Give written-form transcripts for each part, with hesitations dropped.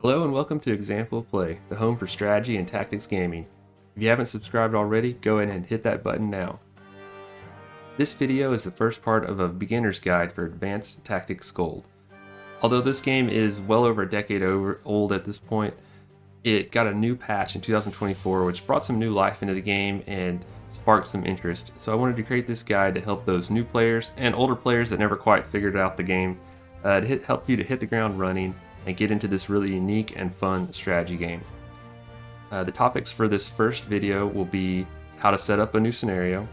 Hello and welcome to Example of Play, the home for strategy and tactics gaming. If you haven't subscribed already, go ahead and hit that button now. This video is the first part of a beginner's guide for Advanced Tactics Gold. Although this game is well over a decade old at this point, it got a new patch in 2024 which brought some new life into the game and sparked some interest. So I wanted to create this guide to help those new players and older players that never quite figured out the game to help you to hit the ground running and get into this really unique and fun strategy game. The topics for this first video will be how to set up a new scenario,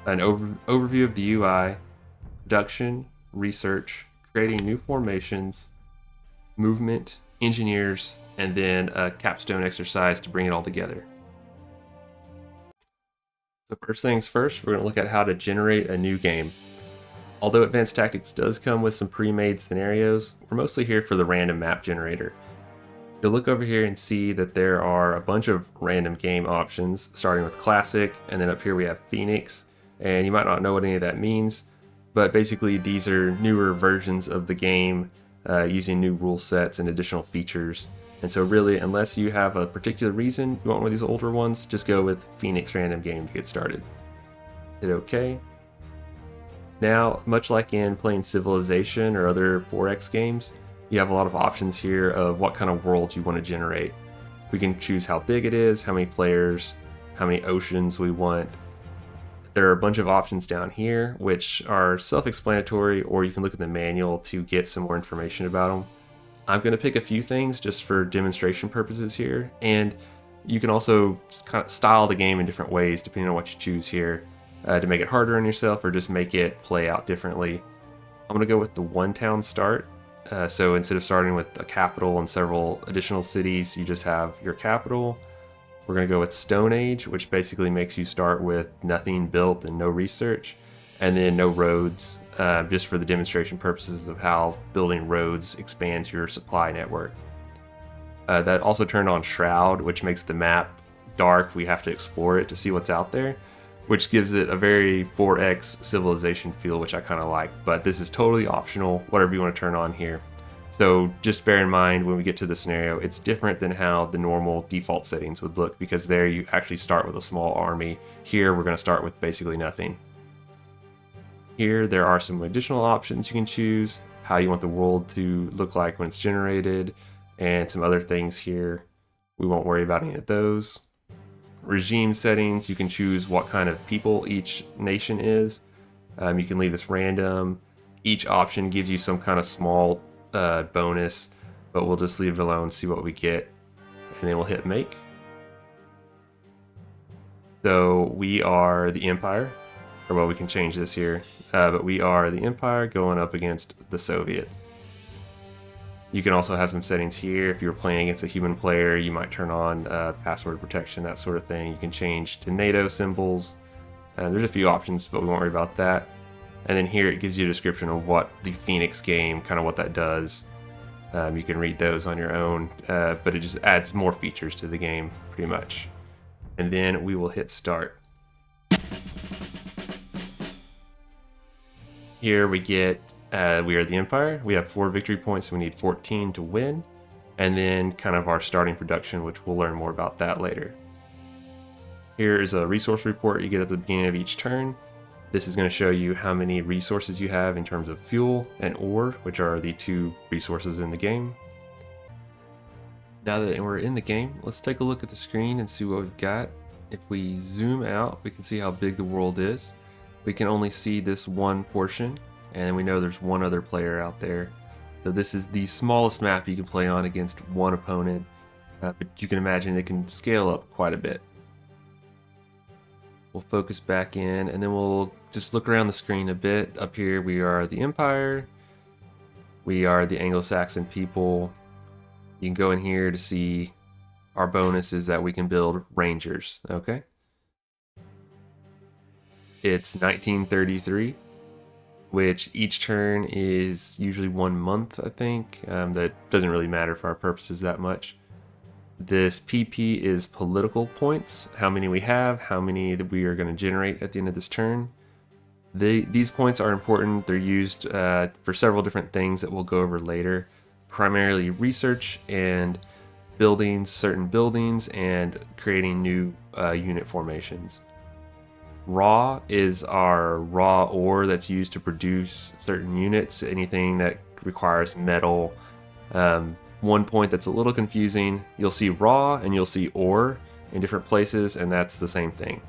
an overview of the UI, production, research, creating new formations, movement, engineers, and then a capstone exercise to bring it all together. So first things first, we're going to look at how to generate a new game. Although Advanced Tactics does come with some pre-made scenarios, we're mostly here for the random map generator. You'll look over here and see that there are a bunch of random game options, starting with Classic, and then up here we have Phoenix, and you might not know what any of that means, but basically these are newer versions of the game using new rule sets and additional features. And so really, unless you have a particular reason you want one of these older ones, just go with Phoenix Random Game to get started. Hit OK. Now, much like in playing Civilization or other 4X games, you have a lot of options here of what kind of world you want to generate. We can choose how big it is, how many players, how many oceans we want. There are a bunch of options down here which are self-explanatory, or you can look at the manual to get some more information about them. I'm going to pick a few things just for demonstration purposes here, and you can also kind of style the game in different ways depending on what you choose here. To make it harder on yourself or just make it play out differently. I'm going to go with the one town start. So instead of starting with a capital and several additional cities, you just have your capital. We're going to go with Stone Age, which basically makes you start with nothing built and no research, and then no roads, just for the demonstration purposes of how building roads expands your supply network. That also turned on Shroud, which makes the map dark. We have to explore it to see what's out there, which gives it a very 4X Civilization feel, which I kind of like, but this is totally optional, whatever you want to turn on here. So just bear in mind when we get to the scenario, it's different than how the normal default settings would look, because there you actually start with a small army. Here we're going to start with basically nothing. Here there are some additional options you can choose, how you want the world to look like when it's generated, and some other things here. We won't worry about any of those. Regime settings, you can choose what kind of people each nation is. You can leave this random. Each option gives you some kind of small bonus, but we'll just leave it alone, see what we get, and then we'll hit make. So we are the Empire, or well, we can change this here, but we are the Empire going up against the Soviets. You can also have some settings here. If you're playing against a human player, you might turn on password protection, that sort of thing. You can change to NATO symbols. There's a few options, but we won't worry about that. And then here it gives you a description of what the Phoenix game, kind of what that does. You can read those on your own, but it just adds more features to the game, pretty much. And then we will hit start. Here we get we are the Empire. We have 4 victory points, so we need 14 to win. And then kind of our starting production, which we'll learn more about that later. Here is a resource report you get at the beginning of each turn. This is going to show you how many resources you have in terms of fuel and ore, which are the 2 resources in the game. Now that we're in the game, let's take a look at the screen and see what we've got. If we zoom out, we can see how big the world is. We can only see this one portion, and we know there's one other player out there. So this is the smallest map you can play on against one opponent, but you can imagine it can scale up quite a bit. We'll focus back in, and then we'll just look around the screen a bit. Up here we are the Empire, we are the Anglo-Saxon people. You can go in here to see our bonuses that we can build Rangers, okay? It's 1933. Which each turn is usually 1 month, I think. That doesn't really matter for our purposes that much. This PP is political points, how many we have, how many that we are going to generate at the end of this turn. These points are important. They're used for several different things that we'll go over later. primarily research and building certain buildings and creating new unit formations. Raw is our raw ore that's used to produce certain units, anything that requires metal. One point that's a little confusing, you'll see raw and you'll see ore in different places, and that's the same thing.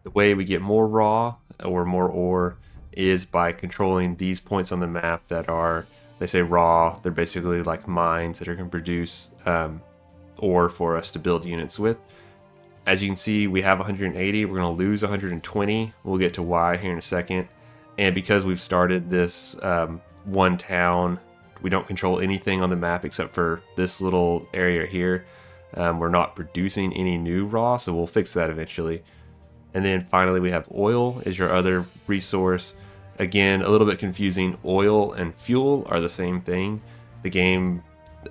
The way we get more raw or more ore is by controlling these points on the map that are, they say raw, they're basically like mines that are going to produce ore for us to build units with. As you can see, we have 180, we're going to lose 120. We'll get to why here in a second. And because we've started this one town, we don't control anything on the map except for this little area here. We're not producing any new raw, so we'll fix that eventually. And then finally we have oil is your other resource. Again, a little bit confusing. Oil and fuel are the same thing. The game,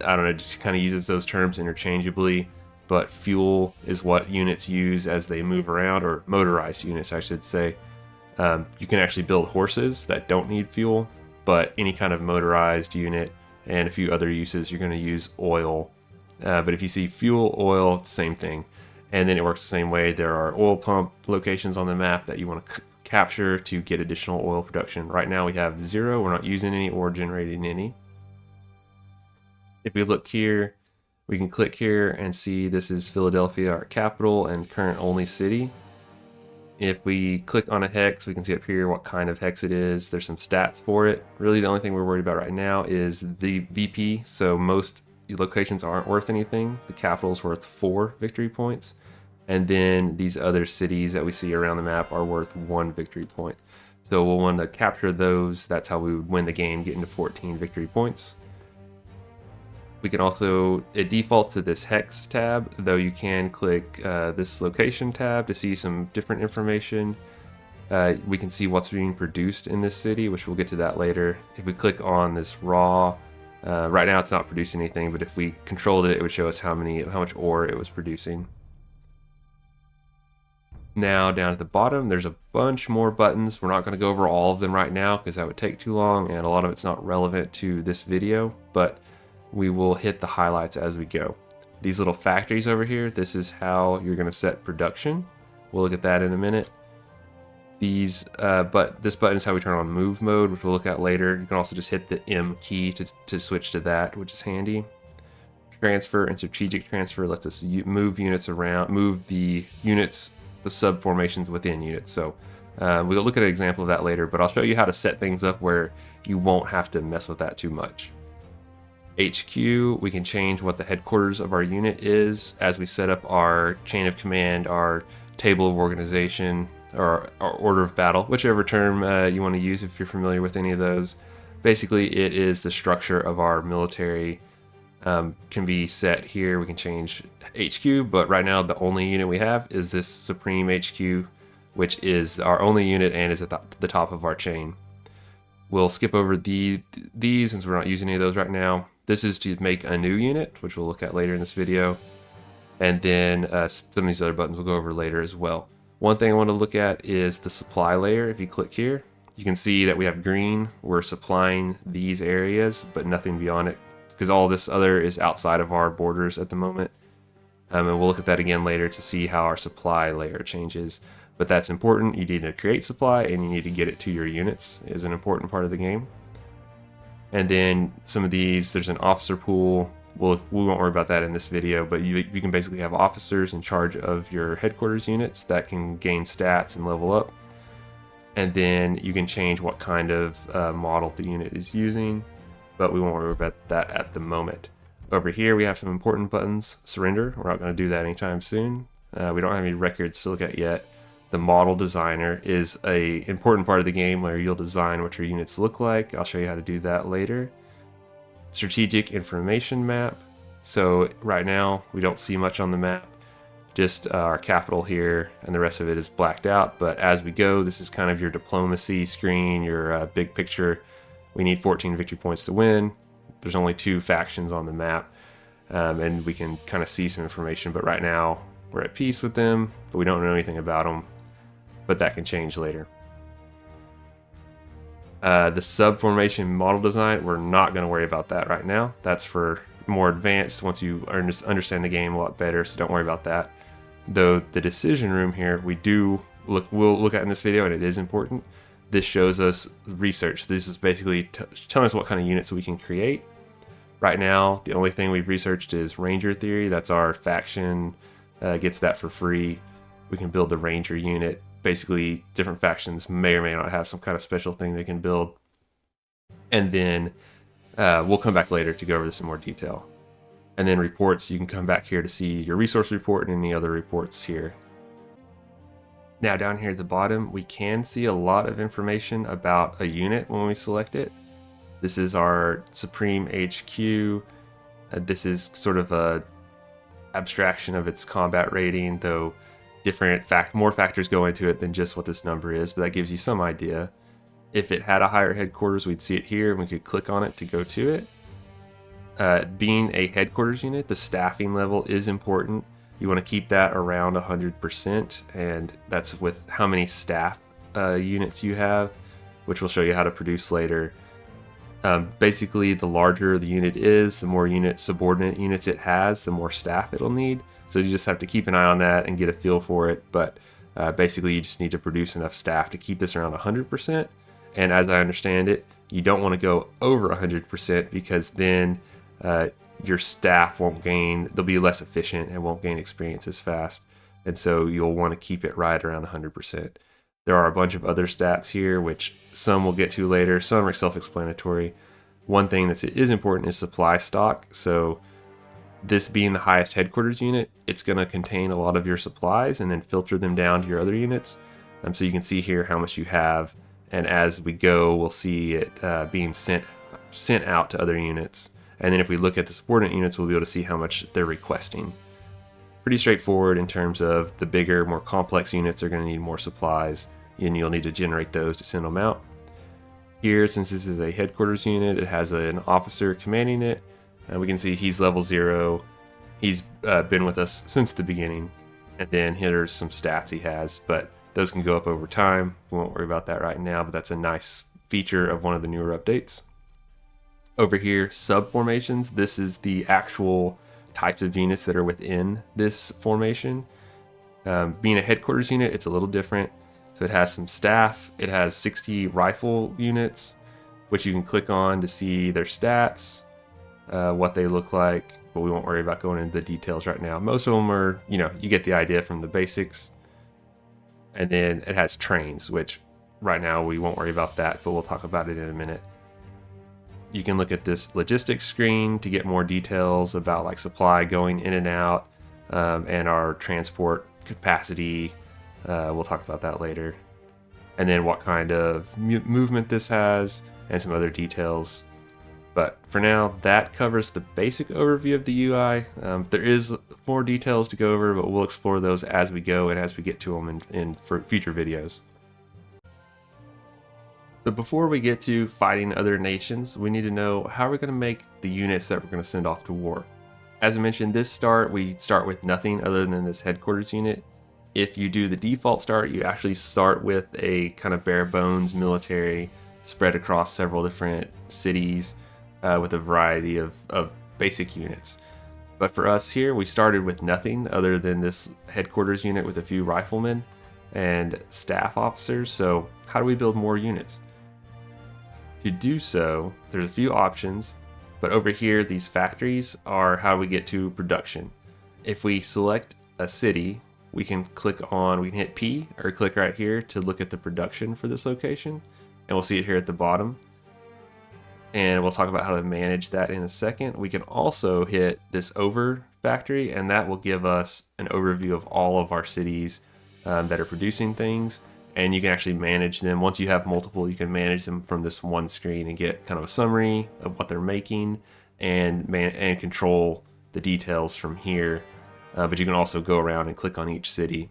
I don't know, just kind of uses those terms interchangeably. But fuel is what units use as they move around, or motorized units, I should say. You can actually build horses that don't need fuel, but any kind of motorized unit and a few other uses, you're going to use oil. But if you see fuel, oil, same thing. And then it works the same way. There are oil pump locations on the map that you want to capture to get additional oil production. Right now we have 0. We're not using any or generating any. If we look here, we can click here and see this is Philadelphia, our capital and current only city. If we click on a hex, we can see up here what kind of hex it is. There's some stats for it. Really the only thing we're worried about right now is the VP. So most locations aren't worth anything. The capital's worth 4 victory points. And then these other cities that we see around the map are worth 1 victory point. So we'll want to capture those. That's how we would win the game, get into 14 victory points. We can also, it defaults to this hex tab, though you can click this location tab to see some different information. We can see what's being produced in this city, which we'll get to that later. If we click on this raw, right now it's not producing anything, but if we controlled it, it would show us how much ore it was producing. Now down at the bottom, there's a bunch more buttons. We're not going to go over all of them right now because that would take too long, and a lot of it's not relevant to this video, but we will hit the highlights as we go. These little factories over here, this is how you're going to set production. We'll look at that in a minute. This button is how we turn on move mode, which we'll look at later. You can also just hit the M key to switch to that, which is handy. Transfer and strategic transfer lets us move units around, move the units, the sub-formations within units. So we'll look at an example of that later, but I'll show you how to set things up where you won't have to mess with that too much. HQ, we can change what the headquarters of our unit is as we set up our chain of command, our table of organization, or our order of battle, whichever term you want to use if you're familiar with any of those. Basically, it is the structure of our military. Can be set here. We can change HQ, but right now the only unit we have is this Supreme HQ, which is our only unit and is at the top of our chain. We'll skip over these since we're not using any of those right now. This is to make a new unit, which we'll look at later in this video. And then some of these other buttons we'll go over later as well. One thing I want to look at is the supply layer. If you click here, you can see that we have green. We're supplying these areas, but nothing beyond it, because all this other is outside of our borders at the moment. And we'll look at that again later to see how our supply layer changes. But that's important. You need to create supply and you need to get it to your units is an important part of the game. And then some of these, there's an officer pool. We won't worry about that in this video, but you can basically have officers in charge of your headquarters units that can gain stats and level up. And then you can change what kind of model the unit is using, but we won't worry about that at the moment. Over here we have some important buttons. Surrender, we're not going to do that anytime soon. We don't have any records to look at yet. The model designer is an important part of the game where you'll design what your units look like. I'll show you how to do that later. Strategic information map. So right now we don't see much on the map, just our capital here, and the rest of it is blacked out. But as we go, this is kind of your diplomacy screen, your big picture. We need 14 victory points to win. There's only 2 factions on the map, and we can kind of see some information. But right now we're at peace with them, but we don't know anything about them. But that can change later. The subformation model design, we're not going to worry about that right now. That's for more advanced once you understand the game a lot better, so don't worry about that. Though the decision room here, we'll look at in this video, and it is important. This shows us research. This is basically telling us what kind of units we can create. Right now, the only thing we've researched is Ranger Theory. That's our faction, gets that for free. We can build the Ranger unit. Basically, different factions may or may not have some kind of special thing they can build. And then we'll come back later to go over this in more detail. And then reports, you can come back here to see your resource report and any other reports here. Now down here at the bottom, we can see a lot of information about a unit when we select it. This is our Supreme HQ. This is sort of a abstraction of its combat rating, though more factors go into it than just what this number is, but that gives you some idea. If it had a higher headquarters, we'd see it here and we could click on it to go to it. Being a headquarters unit, the staffing level is important. You want to keep that around 100%, and that's with how many staff units you have, which we'll show you how to produce later. Basically, the larger the unit is, the more subordinate units it has, the more staff it'll need. So you just have to keep an eye on that and get a feel for it. But basically, you just need to produce enough staff to keep this around 100%. And as I understand it, you don't want to go over 100% because then your staff they'll be less efficient and won't gain experience as fast. And so you'll want to keep it right around 100%. There are a bunch of other stats here, which some we'll get to later. Some are self-explanatory. One thing that is important is supply stock. So this being the highest headquarters unit, it's going to contain a lot of your supplies and then filter them down to your other units. So you can see here how much you have. And as we go, we'll see it being sent out to other units. And then if we look at the subordinate units, we'll be able to see how much they're requesting. Pretty straightforward in terms of the bigger, more complex units are going to need more supplies, and you'll need to generate those to send them out. Here, since this is a headquarters unit, it has an officer commanding it. We can see he's level 0. He's been with us since the beginning. And then here's some stats he has, but those can go up over time. We won't worry about that right now, but that's a nice feature of one of the newer updates. Over here, subformations. This is the actual types of units that are within this formation. Being a headquarters unit, it's a little different. So it has some staff. It has 60 rifle units, which you can click on to see their stats, what they look like, but we won't worry about going into the details right now. Most of them are, you get the idea from the basics. And then it has trains, which right now we won't worry about that, but we'll talk about it in a minute. You can look at this logistics screen to get more details about like supply going in and out, and our transport capacity. We'll talk about that later. And then what kind of movement this has and some other details. But for now, that covers the basic overview of the UI. There is more details to go over, but we'll explore those as we go and as we get to them in future videos. So before we get to fighting other nations, we need to know how we're going to make the units that we're going to send off to war. As I mentioned, we start with nothing other than this headquarters unit. If you do the default start, you actually start with a kind of bare bones military spread across several different cities with a variety of basic units. But for us here, we started with nothing other than this headquarters unit with a few riflemen and staff officers. So how do we build more units? To do so, there's a few options, but over here, these factories are how we get to production. If we select a city, we can hit P or click right here to look at the production for this location, and we'll see it here at the bottom. And we'll talk about how to manage that in a second. We can also hit this over factory, and that will give us an overview of all of our cities that are producing things. And you can actually manage them. Once you have multiple, you can manage them from this one screen and get kind of a summary of what they're making and control the details from here. But you can also go around and click on each city.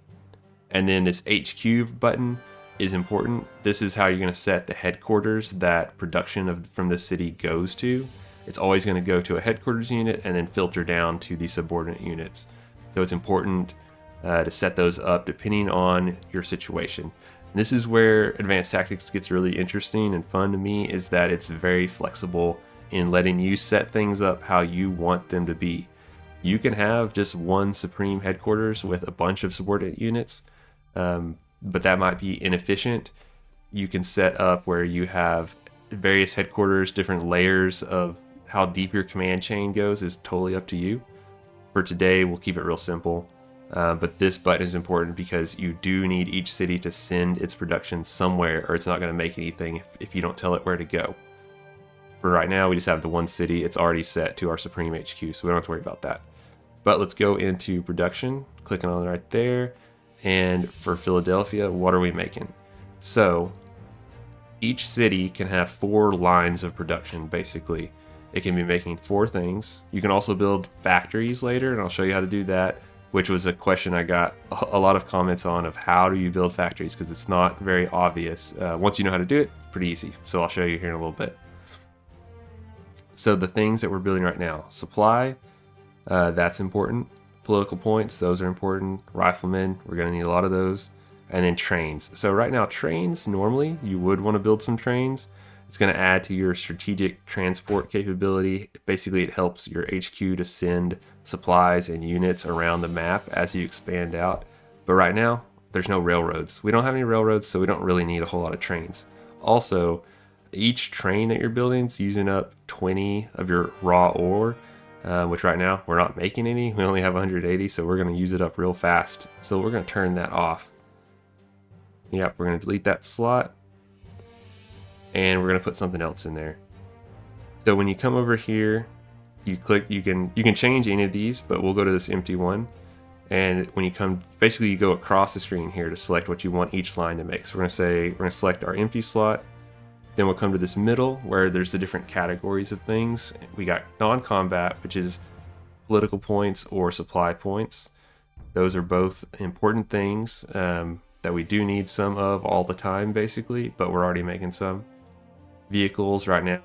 And then this HQ button is important. This is how you're going to set the headquarters that production from this city goes to. It's always going to go to a headquarters unit and then filter down to the subordinate units. So it's important to set those up depending on your situation. This is where advanced tactics gets really interesting and fun to me, is that it's very flexible in letting you set things up how you want them to be. You can have just one supreme headquarters with a bunch of subordinate units, but that might be inefficient. You can set up where you have various headquarters, different layers of how deep your command chain goes is totally up to you. For today, we'll keep it real simple. But this button is important because you do need each city to send its production somewhere, or it's not going to make anything if you don't tell it where to go. For right now, we just have the one city. It's already set to our Supreme HQ, so we don't have to worry about that. But let's go into production, clicking on it right there. And for Philadelphia, what are we making? So each city can have 4 lines of production, basically. It can be making 4 things. You can also build factories later, and I'll show you how to do that, which was a question I got a lot of comments on, of how do you build factories, because it's not very obvious. Once you know how to do it, pretty easy. So I'll show you here in a little bit. So the things that we're building right now: supply, that's important. Political points, those are important. Riflemen, we're going to need a lot of those. And then trains. So right now, trains, normally you would want to build some trains. It's going to add to your strategic transport capability. Basically, it helps your HQ to send supplies and units around the map as you expand out. But right now, there's no railroads. We don't have any railroads, so we don't really need a whole lot of trains. Also, each train that you're building is using up 20 of your raw ore, which right now we're not making any. We only have 180, so we're going to use it up real fast. So we're going to turn that off. Yep, we're going to delete that slot, and we're going to put something else in there. So when you come over here, you click, you can change any of these, but we'll go to this empty one. And when you come, basically you go across the screen here to select what you want each line to make. So we're going to select our empty slot. Then we'll come to this middle where there's the different categories of things. We got non-combat, which is political points or supply points. Those are both important things that we do need some of all the time, basically, but we're already making some. Vehicles right now,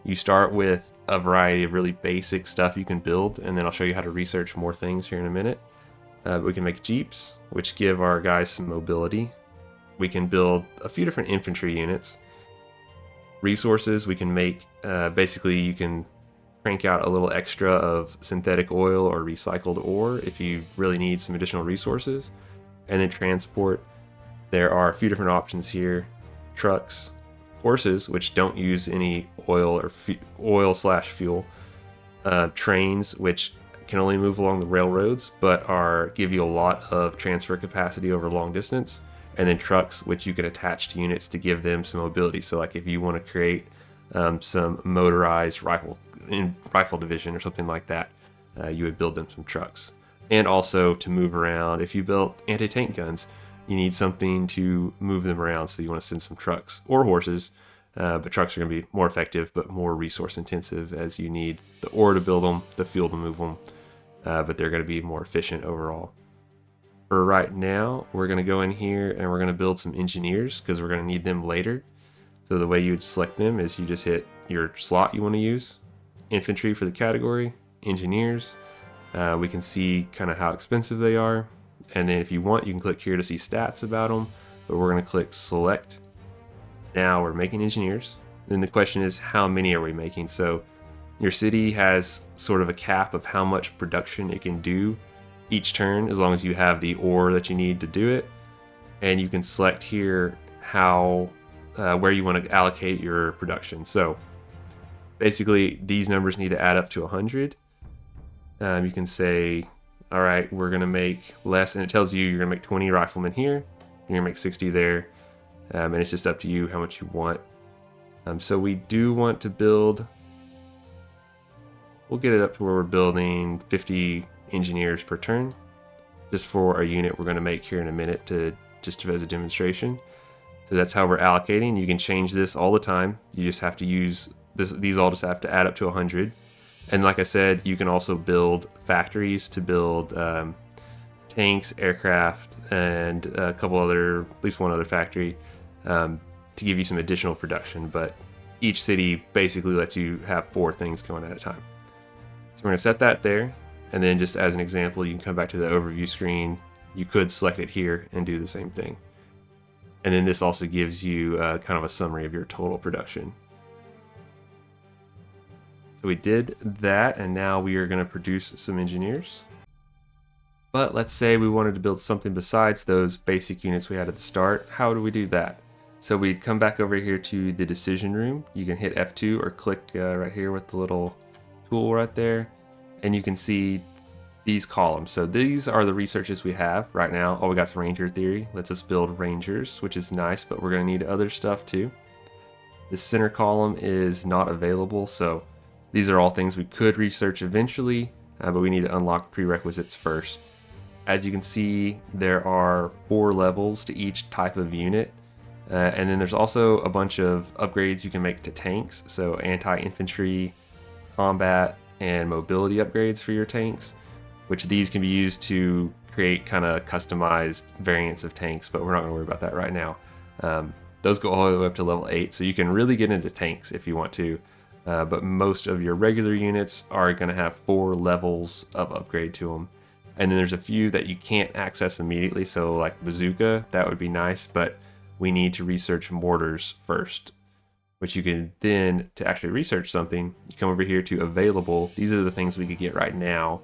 you start with a variety of really basic stuff you can build, and then I'll show you how to research more things here in a minute. We can make jeeps, which give our guys some mobility. We can build a few different infantry units. Resources, we can make, basically you can crank out a little extra of synthetic oil or recycled ore if you really need some additional resources. And then transport, there are a few different options here. Trucks, horses, which don't use any oil or oil/fuel. Trains, which can only move along the railroads, but give you a lot of transfer capacity over long distance. And then trucks, which you can attach to units to give them some mobility. So like if you want to create some motorized rifle division or something like that, you would build them some trucks. And also to move around, if you built anti-tank guns, you need something to move them around, so you want to send some trucks or horses. But trucks are going to be more effective, but more resource intensive, as you need the ore to build them, the fuel to move them, but they're going to be more efficient overall. For right now, we're going to go in here and we're going to build some engineers, because we're going to need them later. So the way you would select them is you just hit your slot you want to use, infantry for the category, engineers. We can see kind of how expensive they are. And then if you want, you can click here to see stats about them, but we're going to click select. Now we're making engineers. Then the question is, how many are we making? So your city has sort of a cap of how much production it can do each turn, as long as you have the ore that you need to do it. And you can select here where you want to allocate your production. So basically these numbers need to add up to 100. You can say, all right, we're going to make less, and it tells you you're going to make 20 riflemen here, you're going to make 60 there, and it's just up to you how much you want. So we do want to build, we'll get it up to where we're building 50 engineers per turn, just for a unit we're going to make here in a minute, just as a demonstration. So that's how we're allocating. You can change this all the time. You just have to use this. These all just have to add up to 100. And like I said, you can also build factories to build tanks, aircraft, and a couple other, at least one other factory, to give you some additional production. But each city basically lets you have 4 things going at a time. So we're going to set that there. And then just as an example, you can come back to the overview screen. You could select it here and do the same thing. And then this also gives you kind of a summary of your total production. So we did that, and now we are going to produce some engineers. But let's say we wanted to build something besides those basic units we had at the start. How do we do that? So we'd come back over here to the decision room. You can hit F2 or click right here with the little tool right there, and you can see these columns. So these are the researches we have right now. Oh, we got some ranger theory. Lets us build rangers, which is nice, but we're going to need other stuff too. The center column is not available, so these are all things we could research eventually, but we need to unlock prerequisites first. As you can see, there are 4 levels to each type of unit, and then there's also a bunch of upgrades you can make to tanks, so anti-infantry, combat, and mobility upgrades for your tanks, which these can be used to create kind of customized variants of tanks, but we're not going to worry about that right now. Those go all the way up to level 8, so you can really get into tanks if you want to, but most of your regular units are going to have 4 levels of upgrade to them. And then there's a few that you can't access immediately, so like bazooka, that would be nice, but we need to research mortars first, which you can then, to actually research something, you come over here to available. These are the things we could get right now.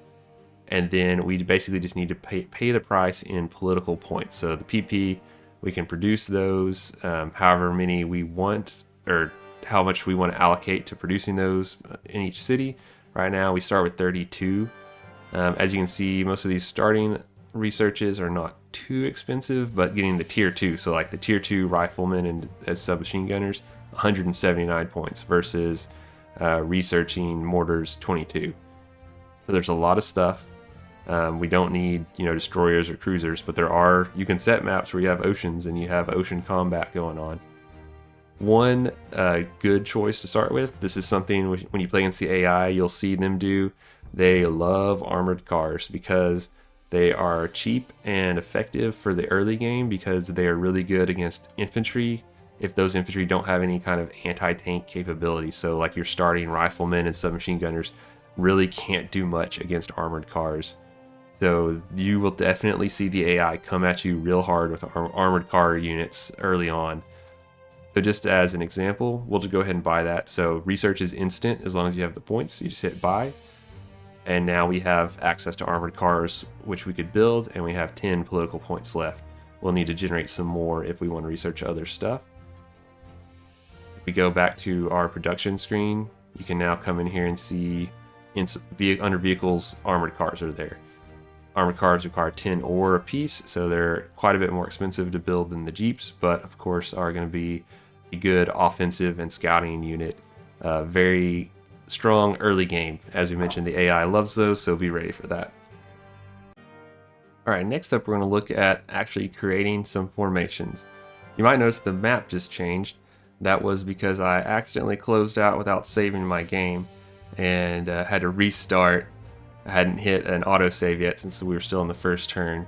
And then we basically just need to pay the price in political points. So the PP, we can produce those however many we want, or how much we want to allocate to producing those in each city. Right now we start with 32. As you can see, most of these starting researches are not too expensive, but getting the tier 2, so like the tier 2 riflemen and as submachine gunners, 179 points versus researching mortars 22. So there's a lot of stuff. We don't need, destroyers or cruisers, but you can set maps where you have oceans and you have ocean combat going on. One good choice to start with, this is something when you play against the AI, you'll see them do. They love armored cars because they are cheap and effective for the early game because they are really good against infantry if those infantry don't have any kind of anti-tank capability. So like your starting riflemen and submachine gunners really can't do much against armored cars. So you will definitely see the AI come at you real hard with armored car units early on. So just as an example, we'll just go ahead and buy that. So research is instant as long as you have the points. You just hit buy. And now we have access to armored cars, which we could build, and we have 10 political points left. We'll need to generate some more if we want to research other stuff. If we go back to our production screen, you can now come in here and see under vehicles, armored cars are there. Armored cars require 10 ore a piece, so they're quite a bit more expensive to build than the Jeeps, but of course are going to be a good offensive and scouting unit. Very strong early game. As we mentioned, the AI loves those, so be ready for that. Alright, next up we're going to look at actually creating some formations. You might notice the map just changed. That was because I accidentally closed out without saving my game and had to restart. I hadn't hit an autosave yet since we were still in the first turn.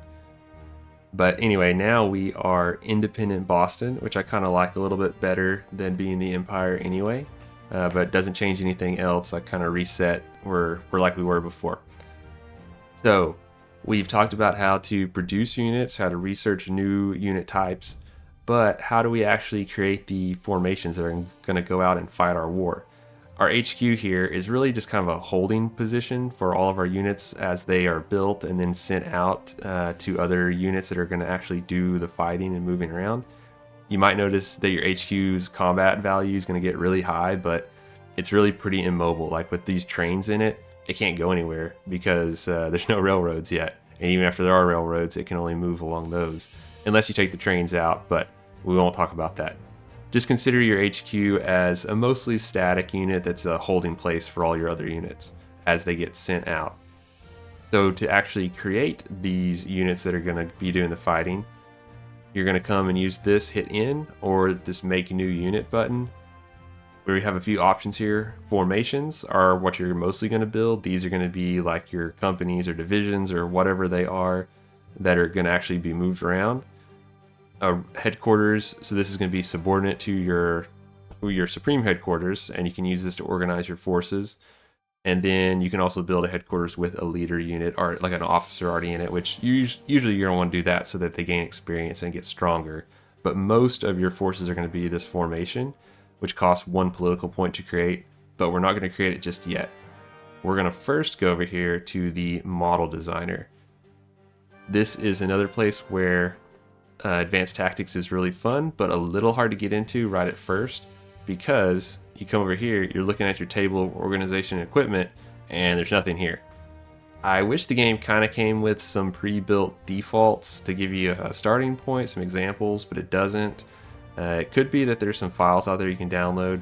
But anyway, now we are independent Boston, which I kind of like a little bit better than being the Empire anyway. But it doesn't change anything else. I kind of reset. We're like we were before. So we've talked about how to produce units, how to research new unit types, but how do we actually create the formations that are going to go out and fight our war? Our HQ here is really just kind of a holding position for all of our units as they are built and then sent out to other units that are going to actually do the fighting and moving around. You might notice that your HQ's combat value is going to get really high, but it's really pretty immobile. Like with these trains in it, it can't go anywhere because there's no railroads yet. And even after there are railroads, it can only move along those, unless you take the trains out, but we won't talk about that. Just consider your HQ as a mostly static unit that's a holding place for all your other units as they get sent out. So to actually create these units that are going to be doing the fighting, you're going to come and use this hit in or this make new unit button. We have a few options here. Formations are what you're mostly going to build. These are going to be like your companies or divisions or whatever they are that are going to actually be moved around. Headquarters, so this is going to be subordinate to your supreme headquarters, and you can use this to organize your forces. And then you can also build a headquarters with a leader unit or like an officer already in it, which usually you're going to want to do that so that they gain experience and get stronger. but most of your forces are going to be this formation, which costs 1 political point to create, but we're not going to create it just yet. We're going to first go over here to the model designer. This is another place where advanced tactics is really fun, but a little hard to get into right at first, because you come over here, you're looking at your table of organization and equipment, and there's nothing here. I wish the game kind of came with some pre-built defaults to give you a starting point, some examples, but it doesn't. It could be that there's some files out there you can download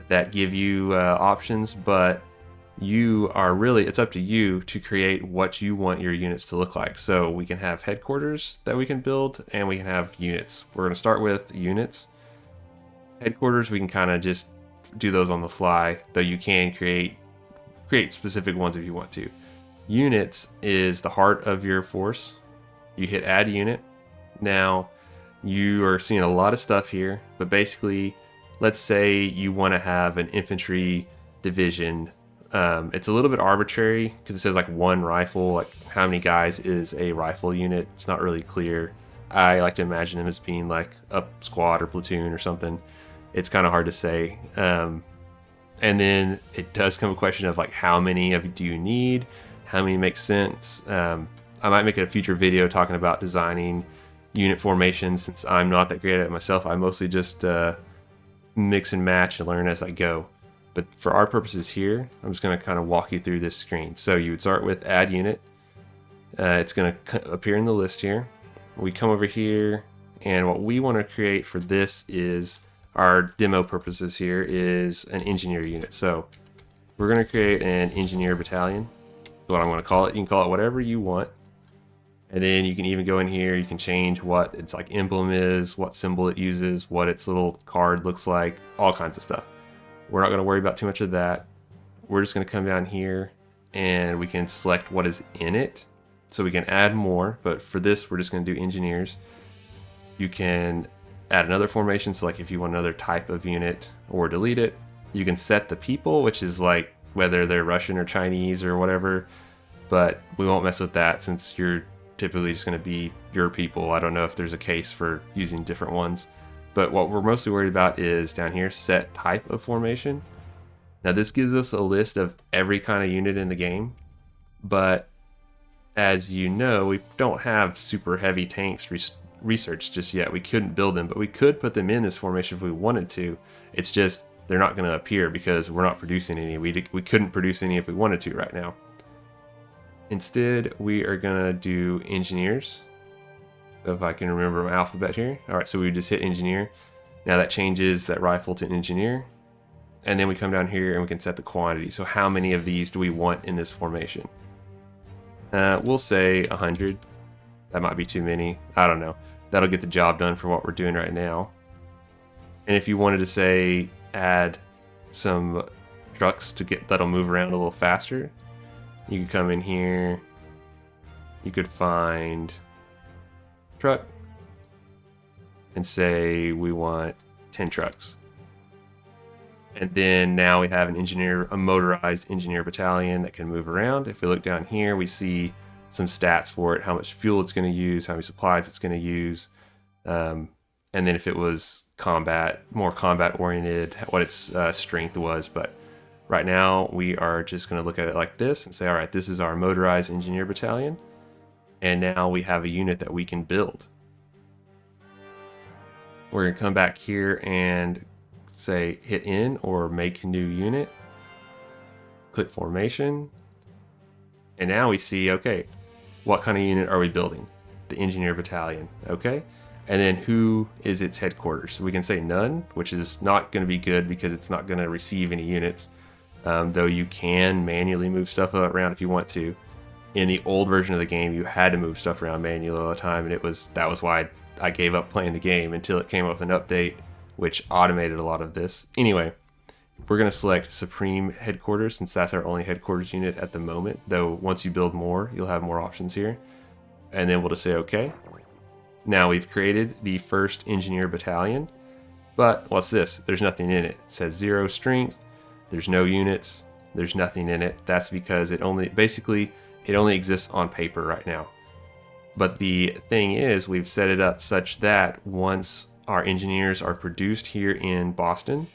that give you options, but it's up to you to create what you want your units to look like. So we can have headquarters that we can build, and we can have units. We're going to start with units. Headquarters, we can kind of just do those on the fly, though you can create specific ones if you want to. Units is the heart of your force. You hit add unit. Now you are seeing a lot of stuff here, but basically, let's say you want to have an infantry division. It's a little bit arbitrary because it says like 1 rifle, like how many guys is a rifle unit. It's not really clear. I like to imagine them as being like a squad or platoon or something. It's kind of hard to say. And then it does come a question of like, how many of you do you need? How many make sense? I might make a future video talking about designing unit formations. Since I'm not that great at it myself, I mostly just mix and match and learn as I go. But for our purposes here, I'm just going to kind of walk you through this screen. So you would start with add unit. It's going to appear in the list here. We come over here, and what we want to create for this is, our demo purposes here, is an engineer unit. So we're going to create an engineer battalion. That's what I'm going to call it. You can call it whatever you want. And then you can even go in here, you can change what its like emblem is, what symbol it uses, what its little card looks like, all kinds of stuff. We're not going to worry about too much of that. We're just going to come down here and we can select what is in it. So we can add more, but for this, we're just going to do engineers. You can add another formation, so like if you want another type of unit, or delete it. You can set the people, which is like whether they're Russian or Chinese or whatever, but we won't mess with that since you're typically just going to be your people. I don't know if there's a case for using different ones. But what we're mostly worried about is down here, set type of formation. Now this gives us a list of every kind of unit in the game, but as you know, we don't have super heavy tanks researched just yet. We couldn't build them, but we could put them in this formation if we wanted to. It's just they're not going to appear because we're not producing any. We couldn't produce any if we wanted to right now. Instead, we are going to do engineers. So if I can remember my alphabet here. All right, so we just hit engineer. Now that changes that rifle to engineer. And then we come down here and we can set the quantity. So how many of these do we want in this formation? We'll say 100. That might be too many. I don't know. That'll get the job done for what we're doing right now. And if you wanted to say add some trucks that'll move around a little faster, you could come in here. You could find truck and say we want 10 trucks. And then now we have a motorized engineer battalion that can move around. If we look down here, we see some stats for it, how much fuel it's going to use, how many supplies it's going to use. And then if it was more combat oriented, what its strength was. But right now we are just going to look at it like this and say, all right, this is our motorized engineer battalion. And now we have a unit that we can build. We're going to come back here and say hit in or make new unit. Click formation. And now we see, okay, what kind of unit are we building? The engineer battalion, okay? And then who is its headquarters? So we can say none, which is not going to be good because it's not going to receive any units. Though you can manually move stuff around if you want to. In the old version of the game, you had to move stuff around manually all the time, and that was why I gave up playing the game until it came up with an update, which automated a lot of this. Anyway, we're going to select Supreme Headquarters since that's our only headquarters unit at the moment, though once you build more, you'll have more options here. And then we'll just say OK. Now we've created the first engineer battalion, but what's this? There's nothing in it. It says 0 strength, there's no units, there's nothing in it. That's because it only exists on paper right now. But the thing is, we've set it up such that once our engineers are produced here in Boston,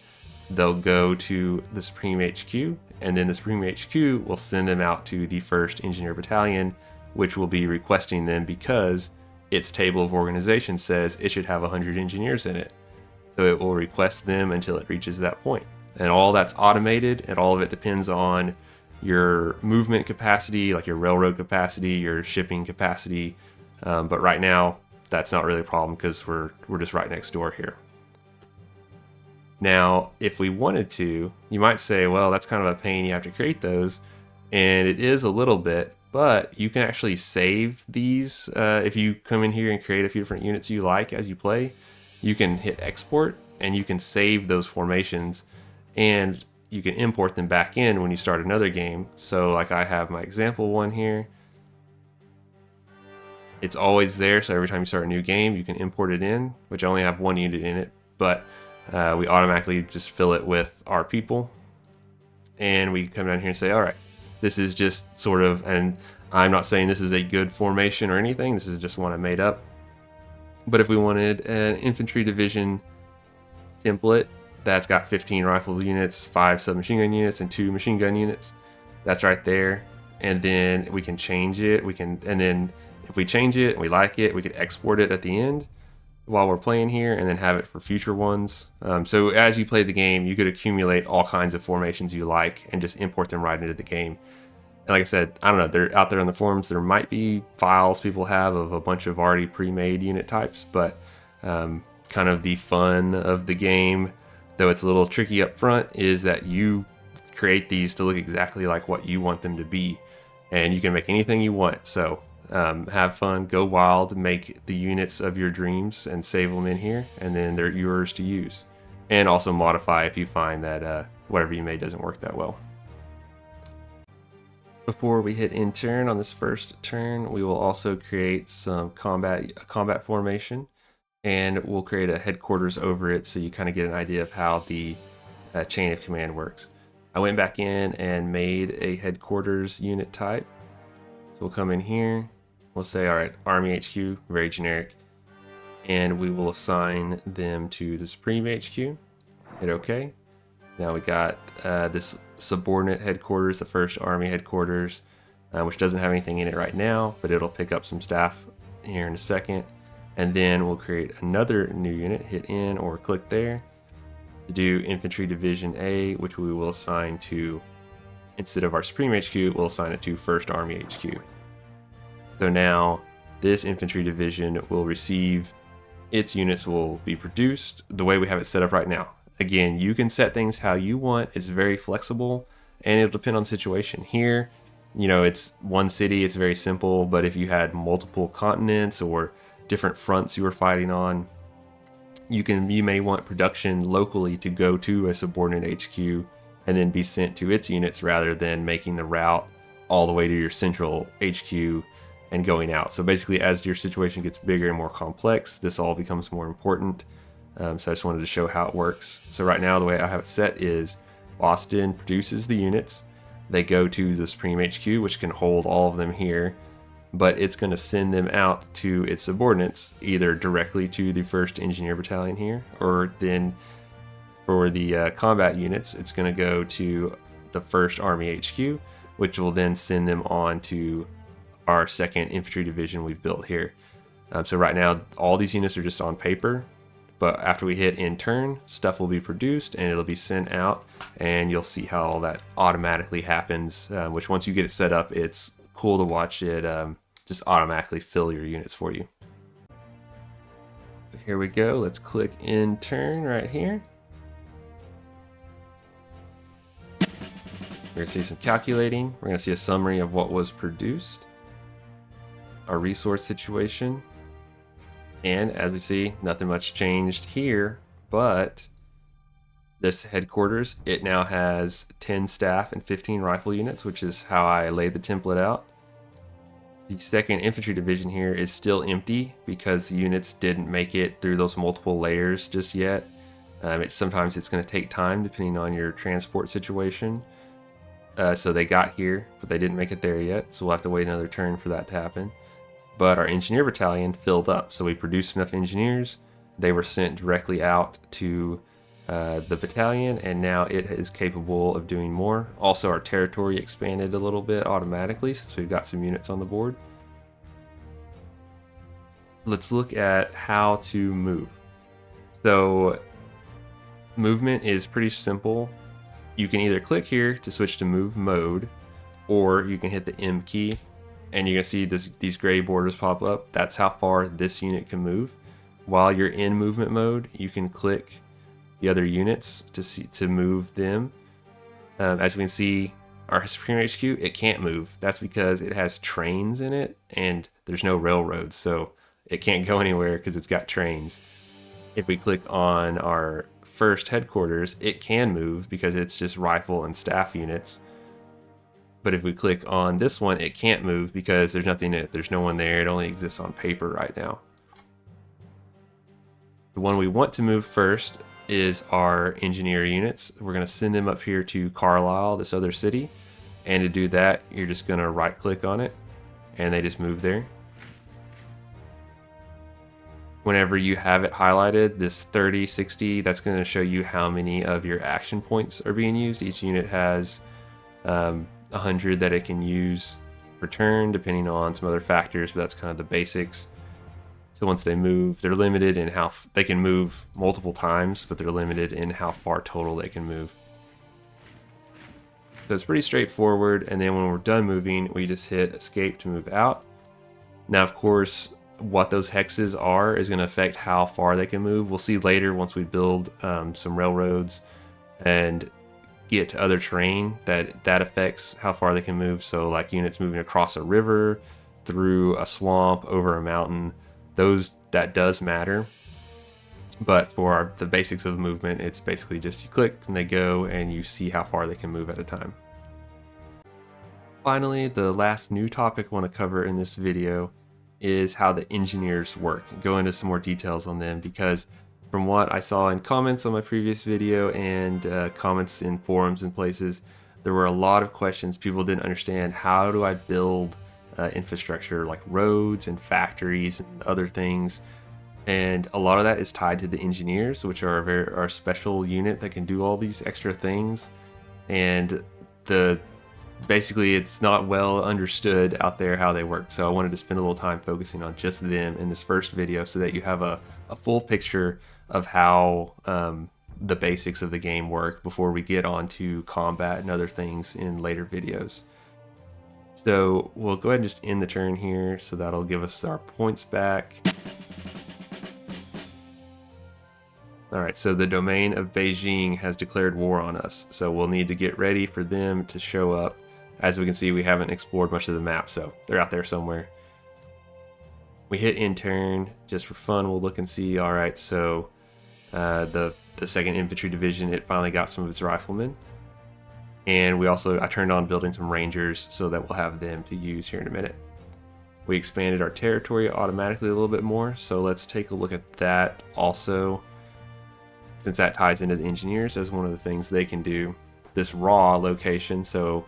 they'll go to the Supreme HQ, and then the Supreme HQ will send them out to the 1st Engineer Battalion, which will be requesting them because its table of organization says it should have 100 engineers in it. So it will request them until it reaches that point. And all that's automated, and all of it depends on your movement capacity, like your railroad capacity, your shipping capacity. But right now, that's not really a problem because we're just right next door here. Now, if we wanted to, you might say, well, that's kind of a pain, you have to create those. And it is a little bit, but you can actually save these. If you come in here and create a few different units you like as you play, you can hit export and you can save those formations and you can import them back in when you start another game. So like I have my example one here. It's always there, so every time you start a new game, you can import it in, which I only have one unit in it, but we automatically just fill it with our people. And we come down here and say, all right, this is just sort of, and I'm not saying this is a good formation or anything, this is just one I made up. But if we wanted an infantry division template that's got 15 rifle units, 5 submachine gun units, and 2 machine gun units, that's right there. And then we can change it. And then if we change it and we like it, we could export it at the end while we're playing here and then have it for future ones. So as you play the game, you could accumulate all kinds of formations you like and just import them right into the game. And like I said, I don't know, they're out there on the forums. There might be files people have of a bunch of already pre-made unit types, but kind of the fun of the game, though it's a little tricky up front, is that you create these to look exactly like what you want them to be. And you can make anything you want. So have fun, go wild, make the units of your dreams and save them in here, and then they're yours to use. And also modify if you find that whatever you made doesn't work that well. Before we hit end turn on this first turn, we will also create some combat formation, and we'll create a headquarters over it so you kind of get an idea of how the chain of command works. I went back in and made a headquarters unit type. So we'll come in here, we'll say, all right, Army HQ, very generic, and we will assign them to the Supreme HQ. Hit OK. Now we got this subordinate headquarters, the 1st Army headquarters, which doesn't have anything in it right now, but it'll pick up some staff here in a second. And then we'll create another new unit, hit in or click there, to do Infantry Division A, which we will assign to, instead of our Supreme HQ, we'll assign it to 1st Army HQ. So now this infantry division will receive, its units will be produced the way we have it set up right now. Again, you can set things how you want. It's very flexible and it'll depend on the situation. Here, you know, it's one city, it's very simple, but if you had multiple continents or different fronts you were fighting on, you may want production locally to go to a subordinate HQ and then be sent to its units rather than making the route all the way to your central HQ and going out. So basically, as your situation gets bigger and more complex, this all becomes more important. So I just wanted to show how it works. So right now, the way I have it set is Boston produces the units. They go to the Supreme HQ, which can hold all of them here, but it's going to send them out to its subordinates, either directly to the 1st Engineer Battalion here, or then for the combat units, it's going to go to the 1st Army HQ, which will then send them on to our 2nd Infantry Division we've built here. So right now, all these units are just on paper, but after we hit end turn, stuff will be produced and it'll be sent out, and you'll see how all that automatically happens, which once you get it set up, it's cool to watch it just automatically fill your units for you. So here we go. Let's click end turn right here. We're going to see some calculating. We're going to see a summary of what was produced, our resource situation, and as we see, nothing much changed here, but this headquarters, it now has 10 staff and 15 rifle units, which is how I laid the template out. The 2nd Infantry Division here is still empty because the units didn't make it through those multiple layers just yet. Sometimes it's going to take time depending on your transport situation. So they got here, but they didn't make it there yet, so we'll have to wait another turn for that to happen. but our engineer battalion filled up. So we produced enough engineers. They were sent directly out to the battalion, and now it is capable of doing more. Also, our territory expanded a little bit automatically since we've got some units on the board. Let's look at how to move. So movement is pretty simple. You can either click here to switch to move mode, or you can hit the M key and you're gonna see these gray borders pop up. That's how far this unit can move. While you're in movement mode, you can click the other units to move them. As we can see, our Supreme HQ, it can't move. That's because it has trains in it and there's no railroads, so it can't go anywhere because it's got trains. If we click on our first headquarters, it can move because it's just rifle and staff units. But if we click on this one, it can't move because there's nothing in it. There's no one there. It only exists on paper right now. The one we want to move first is our engineer units. We're going to send them up here to Carlisle, this other city. And to do that, you're just going to right click on it and they just move there. Whenever you have it highlighted, this 30, 60, that's going to show you how many of your action points are being used. Each unit has 100 that it can use per turn, depending on some other factors, but that's kind of the basics. So once they move, they're limited in how they can move multiple times, but they're limited in how far total they can move. So it's pretty straightforward, and then when we're done moving, we just hit escape to move out. Now, of course, what those hexes are is going to affect how far they can move. We'll see later once we build some railroads and get to other terrain that affects how far they can move. So like units moving across a river, through a swamp, over a mountain, that does matter. But for the basics of movement, it's basically just you click and they go and you see how far they can move at a time. Finally, the last new topic I want to cover in this video is how the engineers work. Go into some more details on them, because from what I saw in comments on my previous video and comments in forums and places, there were a lot of questions. People didn't understand, how do I build infrastructure like roads and factories and other things, and a lot of that is tied to the engineers, which are our special unit that can do all these extra things. And basically it's not well understood out there how they work. So I wanted to spend a little time focusing on just them in this first video so that you have a full picture of how the basics of the game work before we get on to combat and other things in later videos. So we'll go ahead and just end the turn here, so that'll give us our points back. Alright, so the domain of Beijing has declared war on us, so we'll need to get ready for them to show up. As we can see, we haven't explored much of the map, so they're out there somewhere. We hit end turn just for fun. We'll look and see. Alright, so the 2nd Infantry Division, it finally got some of its riflemen. And I turned on building some rangers so that we'll have them to use here in a minute. We expanded our territory automatically a little bit more, so let's take a look at that also, since that ties into the engineers as one of the things they can do. This raw location, so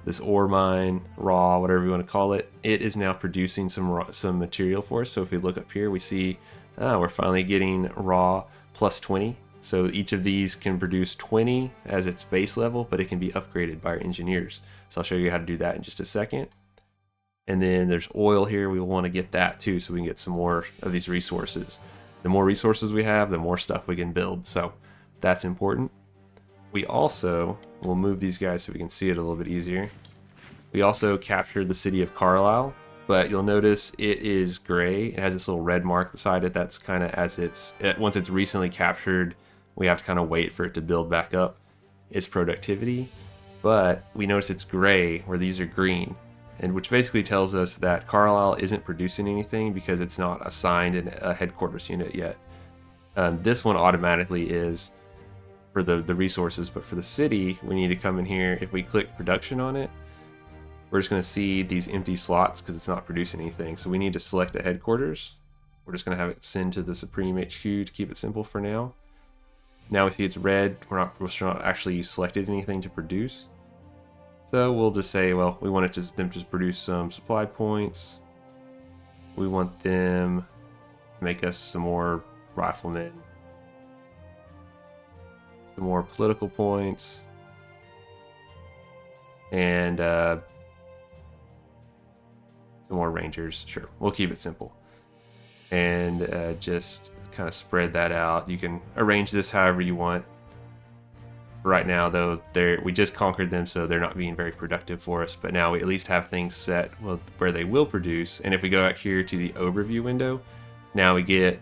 this ore mine, raw, whatever you want to call it, it is now producing some material for us. So if we look up here, we see we're finally getting raw plus 20. So each of these can produce 20 as its base level, but it can be upgraded by our engineers. So I'll show you how to do that in just a second. And then there's oil here. We want to get that too, so we can get some more of these resources. The more resources we have, the more stuff we can build. So that's important. We also will move these guys so we can see it a little bit easier. We also captured the city of Carlisle, but you'll notice it is gray. It has this little red mark beside it. That's kind of once it's recently captured, we have to kind of wait for it to build back up its productivity. But we notice it's gray where these are green, and which basically tells us that Carlisle isn't producing anything because it's not assigned a headquarters unit yet. This one automatically is for the resources, but for the city, we need to come in here. If we click production on it, we're just going to see these empty slots because it's not producing anything. So we need to select the headquarters. We're just going to have it send to the Supreme HQ to keep it simple for now. Now we see it's red. We're not actually selected anything to produce. So we'll just say, well, we want them to just produce some supply points. we want them to make us some more riflemen, some more political points, and some more rangers. Sure, we'll keep it simple. And just kind of spread that out. You can arrange this however you want. Right now, though, we just conquered them, so they're not being very productive for us. But now we at least have things set where they will produce. And if we go out here to the overview window, now you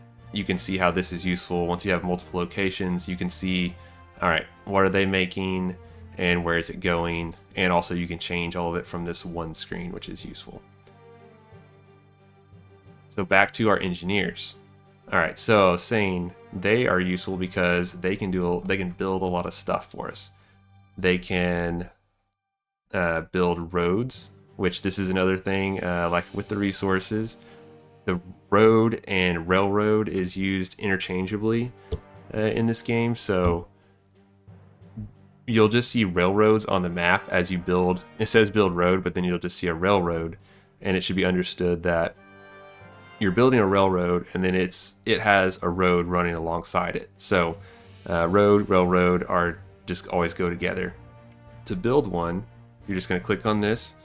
can see how this is useful. Once you have multiple locations, you can see, all right, what are they making and where is it going? And also you can change all of it from this one screen, which is useful. So back to our engineers. All right, so saying they are useful because they can build a lot of stuff for us. They can build roads, which this is another thing, like with the resources, the road and railroad is used interchangeably in this game. So you'll just see railroads on the map as you build. It says build road, but then you'll just see a railroad, and it should be understood that you're building a railroad, and then it has a road running alongside it. So road, railroad are just always go together. To build one, you're just going to click on this.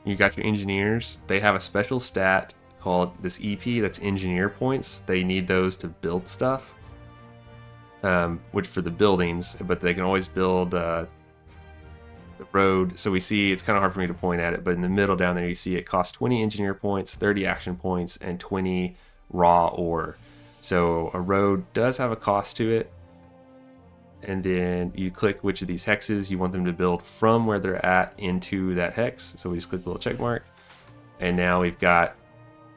You got your engineers. They have a special stat called this EP, that's engineer points. They need those to build stuff, which for the buildings, but they can always build the road. So we see, it's kind of hard for me to point at it, but in the middle down there you see it costs 20 engineer points, 30 action points, and 20 raw ore. So a road does have a cost to it. And then you click which of these hexes you want them to build from where they're at into that hex. So we just click the little check mark, and now we've got,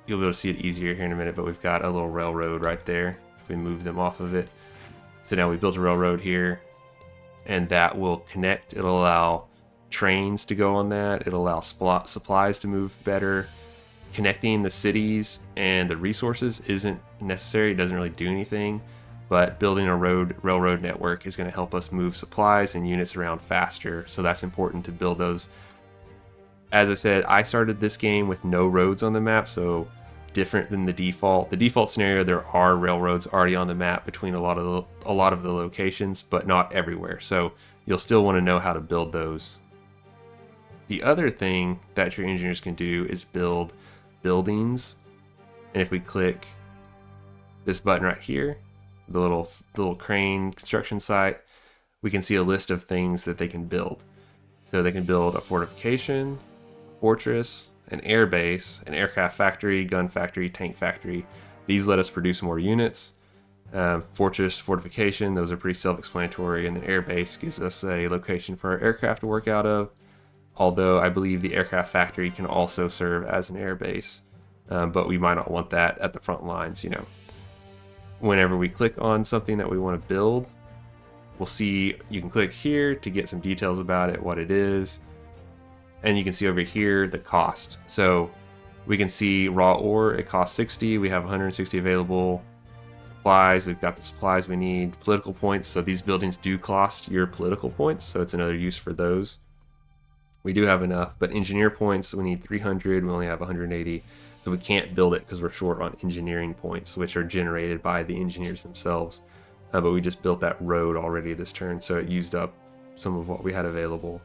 you'll be able to see it easier here in a minute, but we've got a little railroad right there if we move them off of it. So now we built a railroad here, and that will connect. It'll allow trains to go on that. It'll allow supplies to move better. Connecting the cities and the resources isn't necessary. It doesn't really do anything, but building a railroad network is going to help us move supplies and units around faster. So that's important to build those. As I said, I started this game with no roads on the map, so different than the default. The default scenario, there are railroads already on the map between a lot of the locations, but not everywhere. So you'll still want to know how to build those. The other thing that your engineers can do is build buildings. And if we click this button right here, the little crane construction site, we can see a list of things that they can build. So they can build a fortification, fortress, an air base, an aircraft factory, gun factory, tank factory. These let us produce more units. Fortress, fortification, those are pretty self-explanatory, and then air base gives us a location for our aircraft to work out of. Although I believe the aircraft factory can also serve as an air base, but we might not want that at the front lines. Whenever we click on something that we want to build, we'll see, you can click here to get some details about it, what it is, and you can see over here the cost. So we can see raw ore, it costs 60, we have 160 available. Supplies, we've got the supplies we need. Political points, so these buildings do cost your political points, so it's another use for those. We do have enough, but engineer points, we need 300, we only have 180, so we can't build it because we're short on engineering points, which are generated by the engineers themselves. But we just built that road already this turn, so it used up some of what we had available.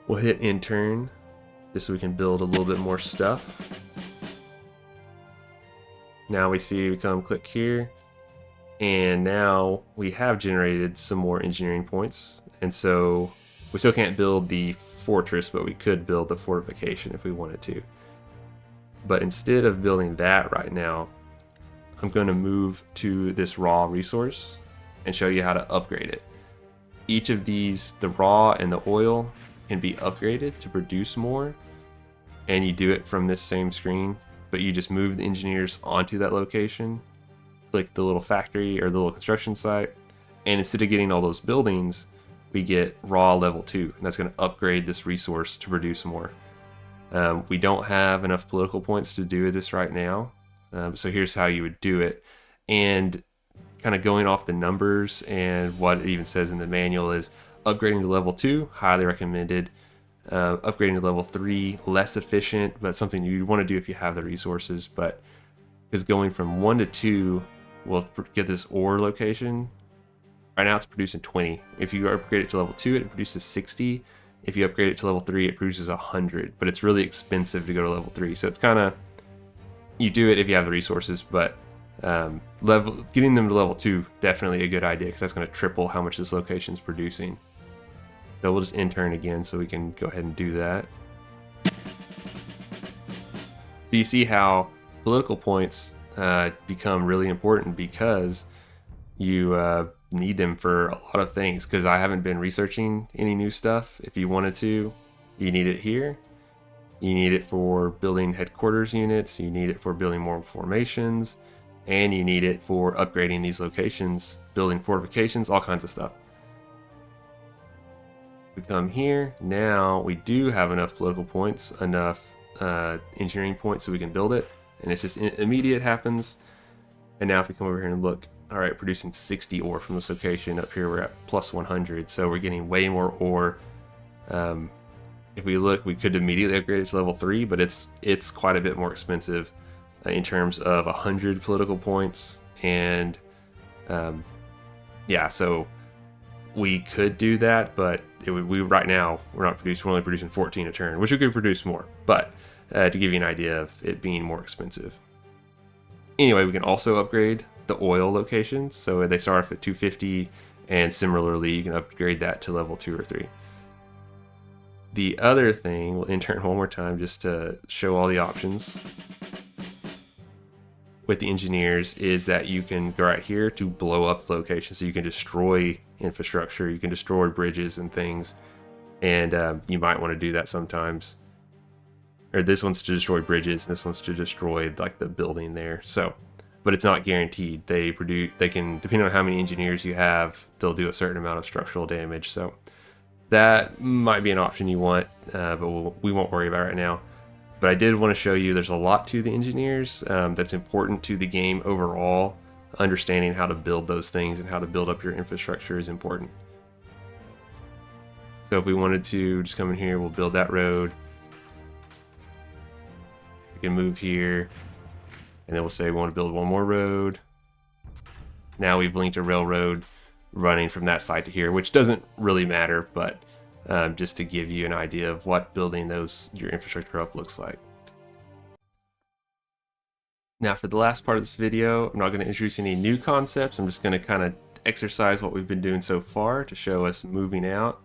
We'll hit intern, just so we can build a little bit more stuff. Now we click here, and now we have generated some more engineering points, and so we still can't build the fortress, but we could build the fortification if we wanted to. But instead of building that right now, I'm going to move to this raw resource and show you how to upgrade it. Each of these, the raw and the oil, can be upgraded to produce more, and you do it from this same screen, but you just move the engineers onto that location, click the little factory or the little construction site, and instead of getting all those buildings, we get raw level 2, and that's going to upgrade this resource to produce more. We don't have enough political points to do this right now, so here's how you would do it. And kind of going off the numbers and what it even says in the manual is upgrading to level 2, highly recommended. Upgrading to level 3, less efficient, but something you want to do if you have the resources. But is going from 1 to 2 will get this ore location. Right now it's producing 20. If you upgrade it to level 2, it produces 60. If you upgrade it to level 3, it produces 100. But it's really expensive to go to level 3. So it's kind of, you do it if you have the resources, but getting them to level 2, definitely a good idea, because that's going to triple how much this location is producing. So we'll just intern again so we can go ahead and do that. So you see how political points become really important, because you need them for a lot of things. Because I haven't been researching any new stuff. If you wanted to, you need it here. You need it for building headquarters units. You need it for building more formations. And you need it for upgrading these locations, building fortifications, all kinds of stuff. We come here. Now we do have enough political points, enough engineering points so we can build it. And it's just immediate happens. And now if we come over here and look, all right, producing 60 ore from this location. Up here we're at plus 100, so we're getting way more ore. If we look, we could immediately upgrade it to level 3, but it's quite a bit more expensive in terms of 100 political points. And yeah, so we could do that, but right now we're only producing 14 a turn, which we could produce more, but to give you an idea of it being more expensive. Anyway, we can also upgrade the oil locations, so they start off at 250, and similarly you can upgrade that to level 2 or 3. The other thing, we'll intern one more time just to show all the options with the engineers, is that you can go right here to blow up the location. So you can destroy infrastructure, you can destroy bridges and things, and you might want to do that sometimes. Or this one's to destroy bridges, and this one's to destroy like the building there. So, but it's not guaranteed. They can, depending on how many engineers you have, they'll do a certain amount of structural damage. So that might be an option you want, but we won't worry about it right now. But I did want to show you there's a lot to the engineers that's important to the game overall. Understanding how to build those things and how to build up your infrastructure is important. So if we wanted to just come in here, we'll build that road. We can move here, and then we'll say we want to build one more road. Now we've linked a railroad running from that side to here, which doesn't really matter, but just to give you an idea of what building your infrastructure up looks like. Now for the last part of this video, I'm not going to introduce any new concepts. I'm just going to kind of exercise what we've been doing so far to show us moving out.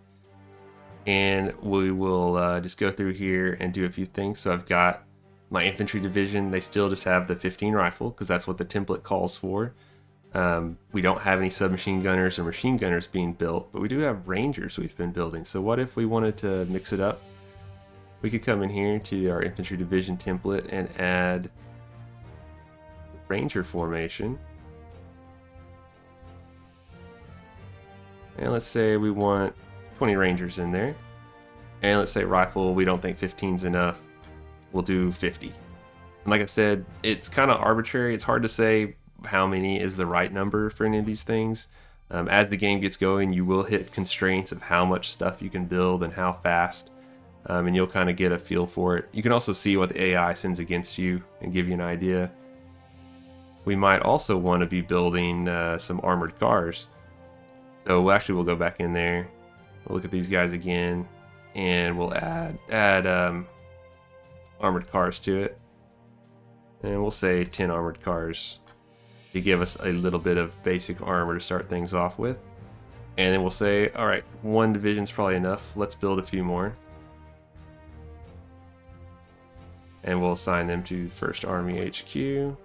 And we will just go through here and do a few things. So I've got my infantry division. They still just have the 15 rifle because that's what the template calls for. We don't have any submachine gunners or machine gunners being built, but we do have rangers we've been building. So what if we wanted to mix it up? We could come in here to our infantry division template and add ranger formation. And let's say we want 20 rangers in there. And let's say rifle, we don't think 15's enough. We'll do 50. And like I said, it's kind of arbitrary. It's hard to say how many is the right number for any of these things. As the game gets going, you will hit constraints of how much stuff you can build and how fast, and you'll kind of get a feel for it. You can also see what the AI sends against you and give you an idea. We might also want to be building some armored cars. So we'll go back in there, we'll look at these guys again, and we'll add armored cars to it. And we'll say 10 armored cars to give us a little bit of basic armor to start things off with. And then we'll say, all right, one division's probably enough. Let's build a few more. And we'll assign them to 1st Army HQ.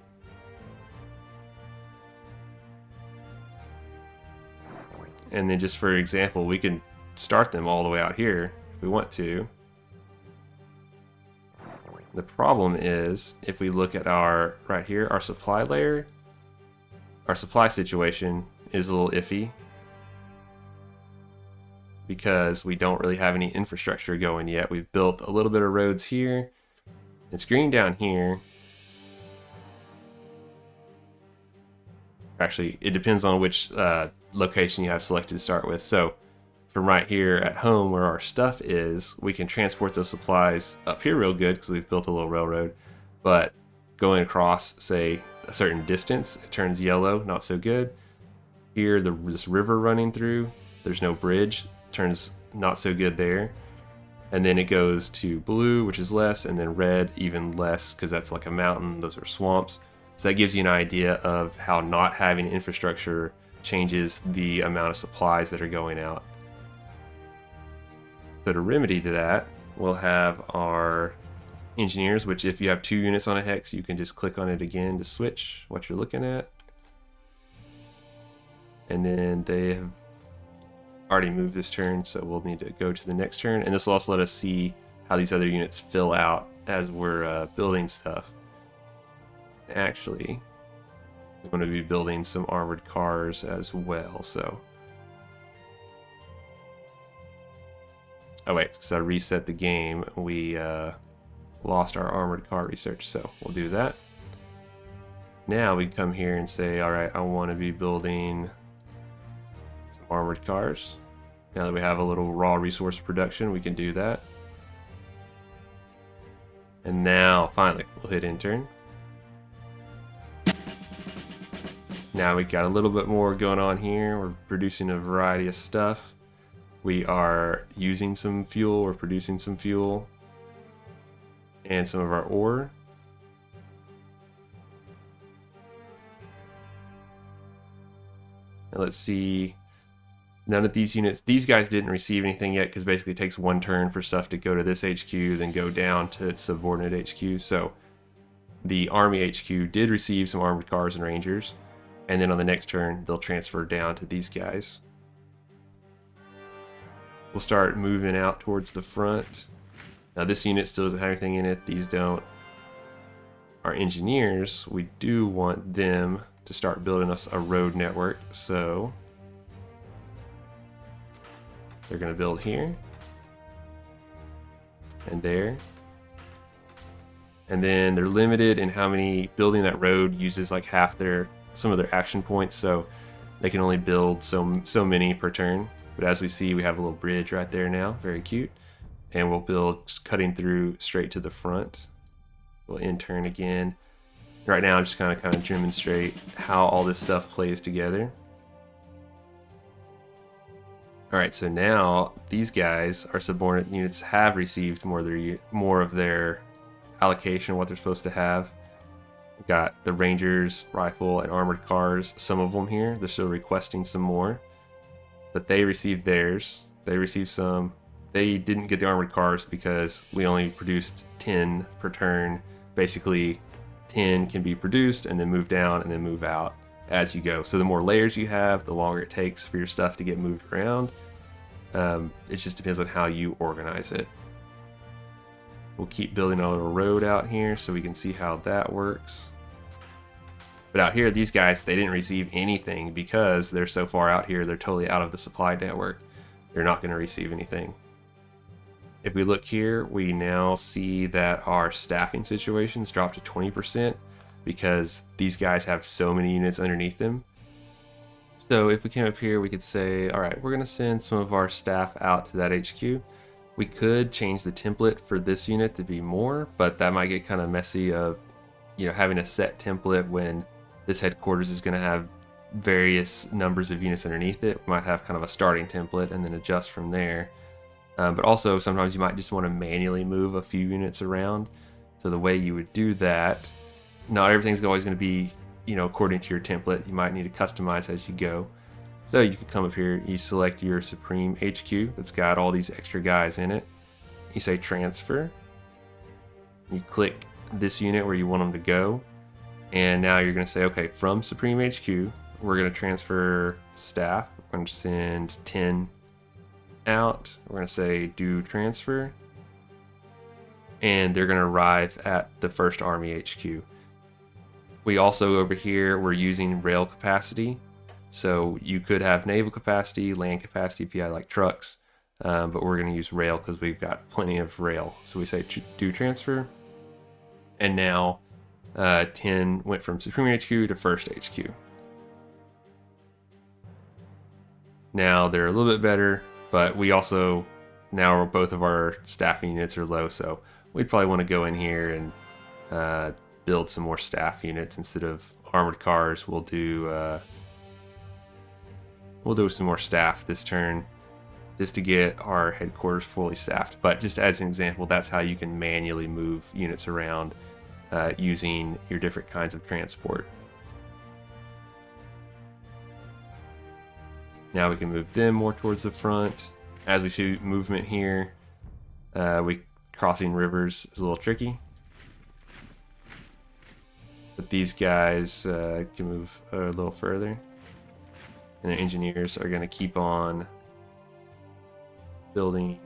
And then just for example, we can start them all the way out here if we want to. The problem is, if we look at our, right here, our supply layer, our supply situation is a little iffy because we don't really have any infrastructure going yet. We've built a little bit of roads here. It's green down here. Actually, it depends on which location you have selected to start with. So from right here at home where our stuff is, we can transport those supplies up here real good because we've built a little railroad. But going across, say, a certain distance, it turns yellow, not so good. Here, this river running through, there's no bridge, turns not so good there. And then it goes to blue, which is less, and then red, even less, because that's like a mountain, those are swamps. So that gives you an idea of how not having infrastructure changes the amount of supplies that are going out. So to remedy to that, we'll have our engineers, which if you have 2 units on a hex, you can just click on it again to switch what you're looking at. And then they have already moved this turn, so we'll need to go to the next turn. And this will also let us see how these other units fill out as we're building stuff. Actually, we're going to be building some armored cars as well, so... Oh wait, because I reset the game, we lost our armored car research, so we'll do that. Now we can come here and say, alright, I want to be building some armored cars. Now that we have a little raw resource production, we can do that. And now, finally, we'll hit intern. Now we got a little bit more going on here. We're producing a variety of stuff. We are using some fuel, we're producing some fuel, and some of our ore. Now let's see, none of these units, these guys didn't receive anything yet because basically it takes 1 turn for stuff to go to this HQ, then go down to its subordinate HQ. So the Army HQ did receive some armored cars and rangers, and then on the next turn they'll transfer down to these guys. We'll start moving out towards the front. Now this unit still doesn't have anything in it, these don't. Our engineers, we do want them to start building us a road network, so they're going to build here and there. And then they're limited in how many, building that road uses like half some of their action points, so they can only build so many per turn. But as we see, we have a little bridge right there now, very cute. And we'll build just cutting through straight to the front. We'll intern again. Right now, I'm just kind of demonstrate how all this stuff plays together. All right, so now these guys, our subordinate units, have received more of their allocation, what they're supposed to have. We've got the Rangers, rifle, and armored cars, some of them here. They're still requesting some more. But they received theirs. They received some. They didn't get the armored cars because we only produced 10 per turn. Basically, 10 can be produced and then move down and then move out as you go. So the more layers you have, the longer it takes for your stuff to get moved around. It just depends on how you organize it. We'll keep building a little road out here so we can see how that works. But out here, these guys, they didn't receive anything because they're so far out here, they're totally out of the supply network. They're not going to receive anything. If we look here, we now see that our staffing situations dropped to 20% because these guys have so many units underneath them. So if we came up here, we could say, all right, we're going to send some of our staff out to that HQ. We could change the template for this unit to be more, but that might get kind of messy of, having a set template when this headquarters is going to have various numbers of units underneath it. We might have kind of a starting template and then adjust from there. But also sometimes you might just want to manually move a few units around. So the way you would do that, not everything's always going to be, according to your template. You might need to customize as you go. So you could come up here, you select your Supreme HQ that's got all these extra guys in it. You say transfer. You click this unit where you want them to go. And now you're going to say, okay, from Supreme HQ, we're going to transfer staff. We're going to send 10 out. We're going to say do transfer. And they're going to arrive at the first Army HQ. We also over here, we're using rail capacity. So you could have naval capacity, land capacity if you had like trucks. But we're going to use rail because we've got plenty of rail. So we say do transfer. And now 10 went from Supreme HQ to First HQ. Now they're a little bit better, but we also, now both of our staffing units are low, so we'd probably want to go in here and build some more staff units. Instead of armored cars, we'll do some more staff this turn, just to get our headquarters fully staffed. But just as an example, that's how you can manually move units around using your different kinds of transport. Now we can move them more towards the front. As we see movement here, crossing rivers is a little tricky. But these guys can move a little further. And the engineers are going to keep on building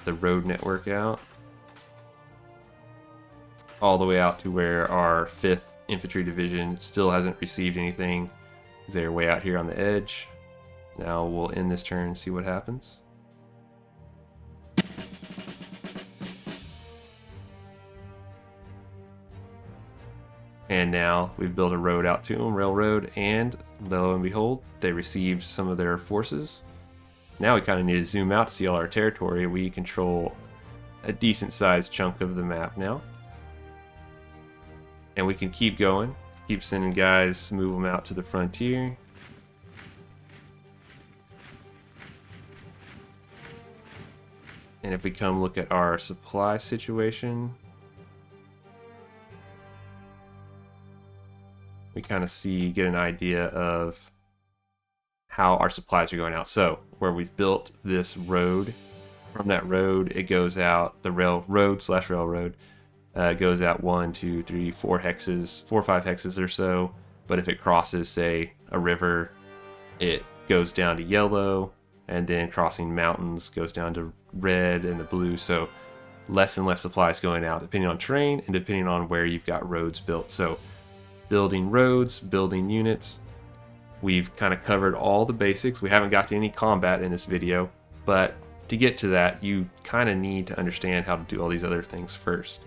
the road network out, all the way out to where our 5th Infantry Division still hasn't received anything, because they're way out here on the edge. Now we'll end this turn and see what happens. And now we've built a road out to them, railroad, and lo and behold, they received some of their forces. Now we kind of need to zoom out to see all our territory. We control a decent sized chunk of the map now. And we can keep going, keep sending guys, move them out to the frontier. And if we come look at our supply situation, we kind of get an idea of how our supplies are going out. So where we've built this road, from that road it goes out, the railroad goes out 1, 2, 3, 4 hexes, 4 or 5 hexes or so. But if it crosses, say, a river, it goes down to yellow, and then crossing mountains goes down to red and the blue. So less and less supplies going out depending on terrain and depending on where you've got roads built. So building roads, building units, we've kind of covered all the basics. We haven't got to any combat in this video, but to get to that, you kind of need to understand how to do all these other things first.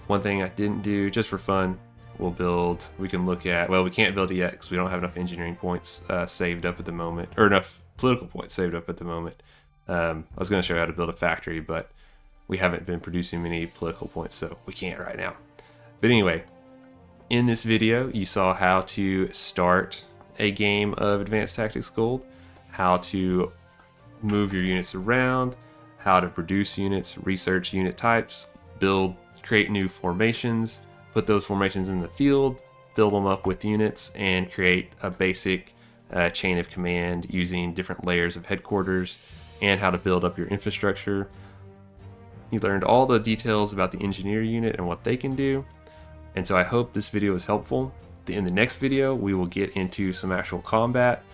One thing I didn't do, just for fun, we can look at, well, we can't build it yet because we don't have enough engineering points saved up at the moment, or enough political points saved up at the moment. I was going to show you how to build a factory, but we haven't been producing many political points, so we can't right now. But anyway, in this video, you saw how to start a game of Advanced Tactics Gold, how to move your units around, how to produce units, research unit types, create new formations, put those formations in the field, fill them up with units, and create a basic chain of command using different layers of headquarters, and how to build up your infrastructure. You learned all the details about the engineer unit and what they can do. And so I hope this video is helpful. In the next video, we will get into some actual combat,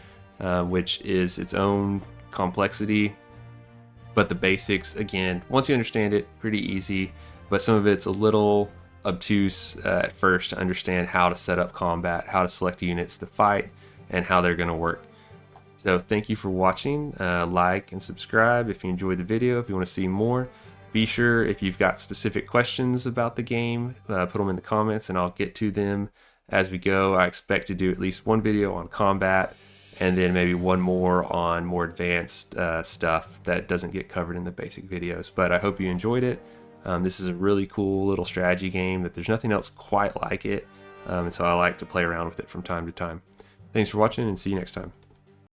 which is its own complexity. But the basics, again, once you understand it, pretty easy. But some of it's a little obtuse at first to understand how to set up combat, how to select units to fight, and how they're going to work. So thank you for watching. Like and subscribe if you enjoyed the video. If you want to see more, be sure, if you've got specific questions about the game, put them in the comments and I'll get to them as we go. I expect to do at least one video on combat, and then maybe one more on more advanced stuff that doesn't get covered in the basic videos. But I hope you enjoyed it. This is a really cool little strategy game that there's nothing else quite like it, and so I like to play around with it from time to time. Thanks for watching, and see you next time.